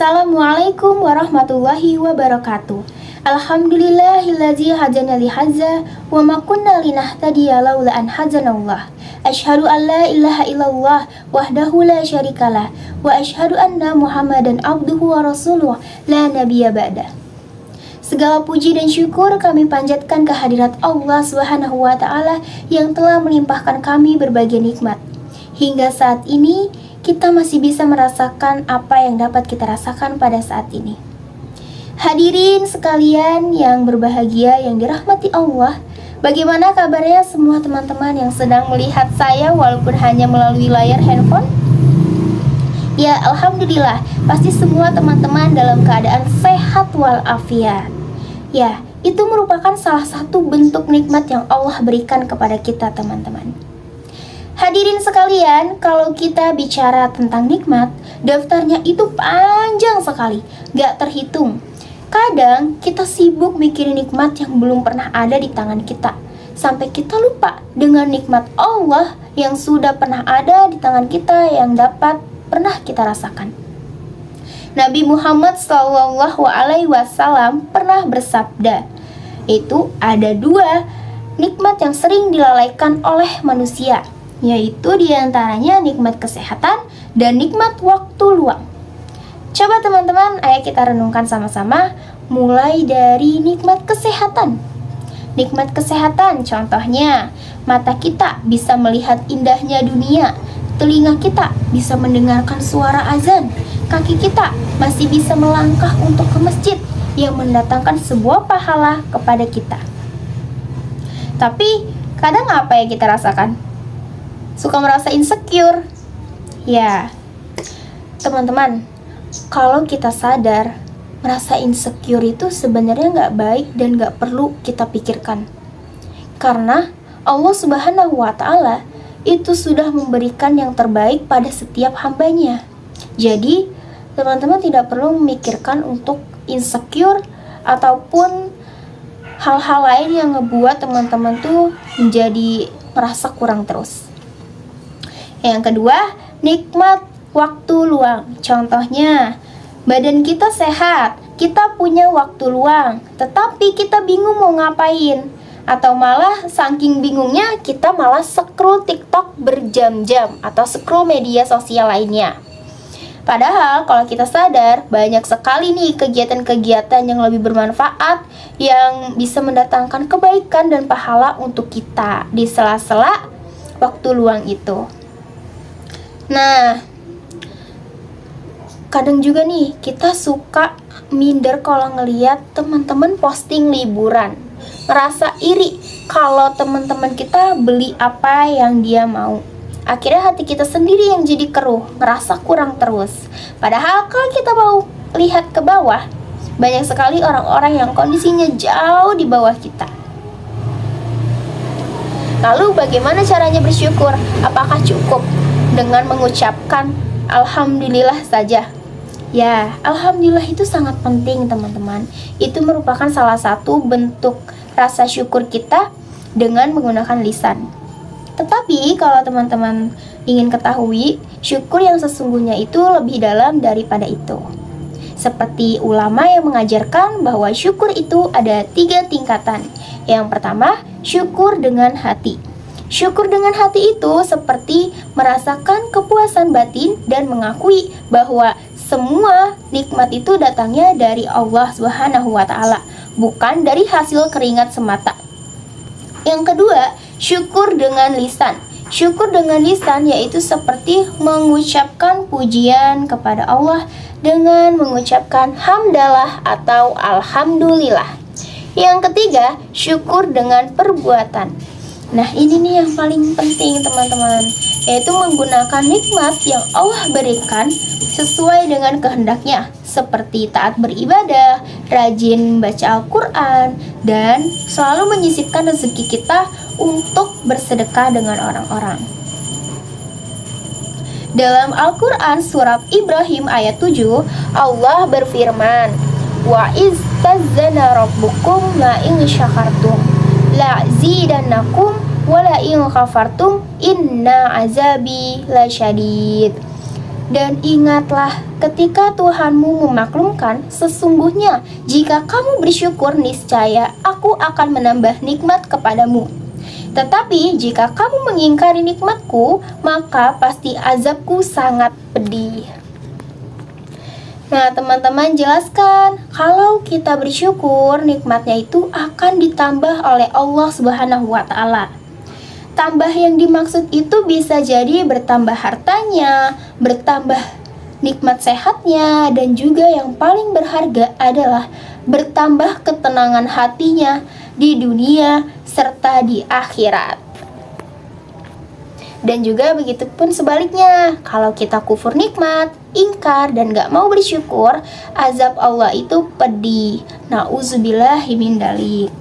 Assalamualaikum warahmatullahi wabarakatuh. Alhamdulillahillazi hadana li hadza wa ma kunna linahtadiya laula an hadanallah. Asyhadu an la ilaha illallah wahdahu la syarikalah wa asyhadu anna Muhammadan abduhu wa rasuluh la nabiyya ba'da. Segala puji dan syukur kami panjatkan kehadirat Allah Subhanahu wa taala yang telah melimpahkan kami berbagai nikmat. Hingga saat ini kita masih bisa merasakan apa yang dapat kita rasakan pada saat ini. Hadirin sekalian yang berbahagia yang dirahmati Allah, bagaimana kabarnya semua teman-teman yang sedang melihat saya walaupun hanya melalui layar handphone? Ya, alhamdulillah, pasti semua teman-teman dalam keadaan sehat walafiat. Ya, itu merupakan salah satu bentuk nikmat yang Allah berikan kepada kita, teman-teman. Hadirin sekalian, kalau kita bicara tentang nikmat, daftarnya itu panjang sekali, gak terhitung. Kadang kita sibuk mikirin nikmat yang belum pernah ada di tangan kita, sampai kita lupa dengan nikmat Allah yang sudah pernah ada di tangan kita yang dapat pernah kita rasakan. Nabi Muhammad SAW pernah bersabda, itu ada dua nikmat yang sering dilalaikan oleh manusia, yaitu diantaranya nikmat kesehatan dan nikmat waktu luang. Coba teman-teman, ayo kita renungkan sama-sama, mulai dari nikmat kesehatan. Nikmat kesehatan contohnya, mata kita bisa melihat indahnya dunia, telinga kita bisa mendengarkan suara azan, kaki kita masih bisa melangkah untuk ke masjid yang mendatangkan sebuah pahala kepada kita. Tapi kadang apa yang kita rasakan? Suka merasa insecure. Ya, teman-teman, kalau kita sadar, merasa insecure itu sebenarnya nggak baik dan nggak perlu kita pikirkan. Karena Allah Subhanahu wa Ta'ala itu sudah memberikan yang terbaik pada setiap hambanya. Jadi, teman-teman tidak perlu memikirkan untuk insecure ataupun hal-hal lain yang ngebuat teman-teman tuh menjadi merasa kurang terus. Yang kedua, nikmat waktu luang. Contohnya, badan kita sehat, kita punya waktu luang, tetapi kita bingung mau ngapain. Atau malah saking bingungnya, kita malah scroll TikTok berjam-jam atau scroll media sosial lainnya. Padahal kalau kita sadar, banyak sekali nih kegiatan-kegiatan yang lebih bermanfaat yang bisa mendatangkan kebaikan dan pahala untuk kita di sela-sela waktu luang itu. Nah, kadang juga nih kita suka minder kalau ngeliat teman-teman posting liburan, ngerasa iri kalau teman-teman kita beli apa yang dia mau. Akhirnya hati kita sendiri yang jadi keruh, ngerasa kurang terus. Padahal kalau kita mau lihat ke bawah, banyak sekali orang-orang yang kondisinya jauh di bawah kita. Lalu bagaimana caranya bersyukur? Apakah cukup dengan mengucapkan Alhamdulillah saja? Ya, Alhamdulillah itu sangat penting, teman-teman. Itu merupakan salah satu bentuk rasa syukur kita dengan menggunakan lisan. Tetapi kalau teman-teman ingin ketahui, syukur yang sesungguhnya itu lebih dalam daripada itu. Seperti ulama yang mengajarkan bahwa syukur itu ada 3 tingkatan. Yang pertama, syukur dengan hati. Syukur dengan hati itu seperti merasakan kepuasan batin dan mengakui bahwa semua nikmat itu datangnya dari Allah Subhanahu wa Ta'ala, bukan dari hasil keringat semata. Yang kedua, syukur dengan lisan. Syukur dengan lisan yaitu seperti mengucapkan pujian kepada Allah dengan mengucapkan hamdalah atau alhamdulillah. Yang ketiga, syukur dengan perbuatan. Nah, ini nih yang paling penting, teman-teman, yaitu menggunakan nikmat yang Allah berikan sesuai dengan kehendaknya, seperti taat beribadah, rajin baca Al-Quran, dan selalu menyisipkan rezeki kita untuk bersedekah dengan orang-orang. Dalam Al-Quran surat Ibrahim ayat 7, Allah berfirman, wa iz tazzana rabbukum la in syakartum la zidannakum wa la in kafartum inna azabi lasyadid. Dan ingatlah, ketika Tuhanmu memaklumkan, sesungguhnya jika kamu bersyukur, niscaya Aku akan menambah nikmat kepadamu. Tetapi jika kamu mengingkari nikmatku, maka pasti azabku sangat pedih. Nah, teman-teman jelaskan, kalau kita bersyukur, nikmatnya itu akan ditambah oleh Allah Subhanahu wa Ta'ala. Tambah yang dimaksud itu bisa jadi bertambah hartanya, bertambah nikmat sehatnya, dan juga yang paling berharga adalah bertambah ketenangan hatinya di dunia serta di akhirat. Dan juga begitu pun sebaliknya, kalau kita kufur nikmat, ingkar, dan gak mau bersyukur, azab Allah itu pedih. Na'udzubillahi min dzalik.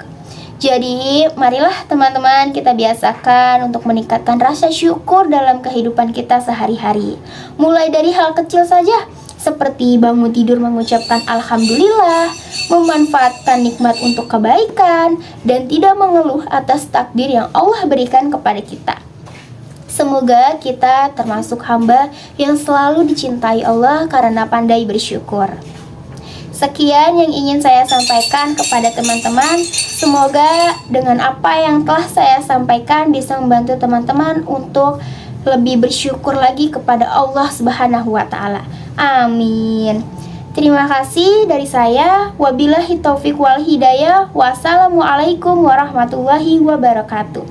Jadi, marilah teman-teman kita biasakan untuk meningkatkan rasa syukur dalam kehidupan kita sehari-hari. Mulai dari hal kecil saja, seperti bangun tidur mengucapkan Alhamdulillah, memanfaatkan nikmat untuk kebaikan, dan tidak mengeluh atas takdir yang Allah berikan kepada kita. Semoga kita termasuk hamba yang selalu dicintai Allah karena pandai bersyukur. Sekian yang ingin saya sampaikan kepada teman-teman. Semoga dengan apa yang telah saya sampaikan bisa membantu teman-teman untuk lebih bersyukur lagi kepada Allah Subhanahu wa Ta'ala. Amin. Terima kasih dari saya. Wabillahi taufiq wal hidayah. Wassalamualaikum warahmatullahi wabarakatuh.